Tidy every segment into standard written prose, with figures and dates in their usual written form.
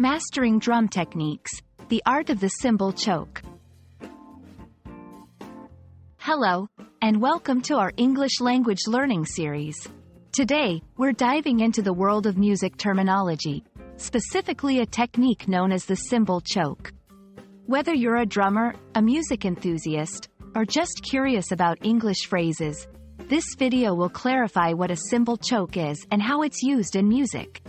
Mastering Drum Techniques, the Art of the Cymbal Choke. Hello, and welcome to our English language learning series. Today, we're diving into the world of music terminology, specifically a technique known as the cymbal choke. Whether you're a drummer, a music enthusiast, or just curious about English phrases, this video will clarify what a cymbal choke is and how it's used in music.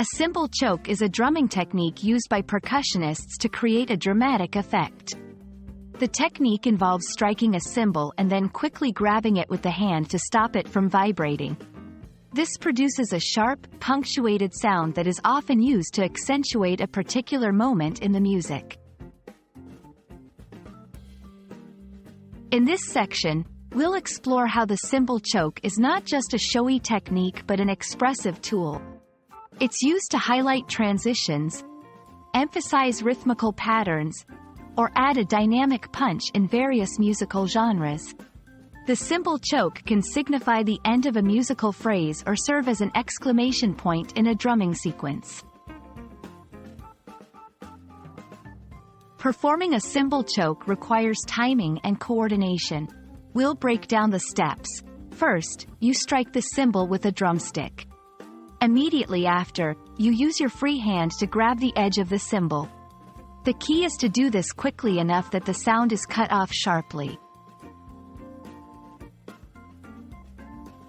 A cymbal choke is a drumming technique used by percussionists to create a dramatic effect. The technique involves striking a cymbal and then quickly grabbing it with the hand to stop it from vibrating. This produces a sharp, punctuated sound that is often used to accentuate a particular moment in the music. In this section, we'll explore how the cymbal choke is not just a showy technique but an expressive tool. It's used to highlight transitions, emphasize rhythmical patterns, or add a dynamic punch in various musical genres. The cymbal choke can signify the end of a musical phrase or serve as an exclamation point in a drumming sequence. Performing a cymbal choke requires timing and coordination. We'll break down the steps. First, you strike the cymbal with a drumstick. Immediately after, you use your free hand to grab the edge of the cymbal. The key is to do this quickly enough that the sound is cut off sharply.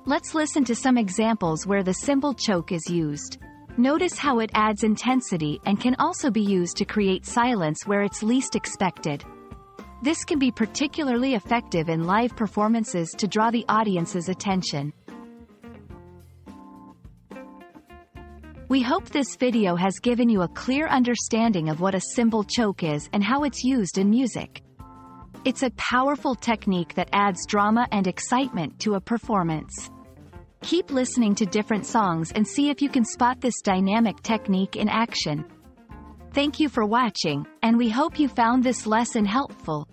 Let's listen to some examples where the cymbal choke is used. Notice how it adds intensity and can also be used to create silence where it's least expected. This can be particularly effective in live performances to draw the audience's attention. We hope this video has given you a clear understanding of what a cymbal choke is and how it's used in music. It's a powerful technique that adds drama and excitement to a performance. Keep listening to different songs and see if you can spot this dynamic technique in action. Thank you for watching, and we hope you found this lesson helpful.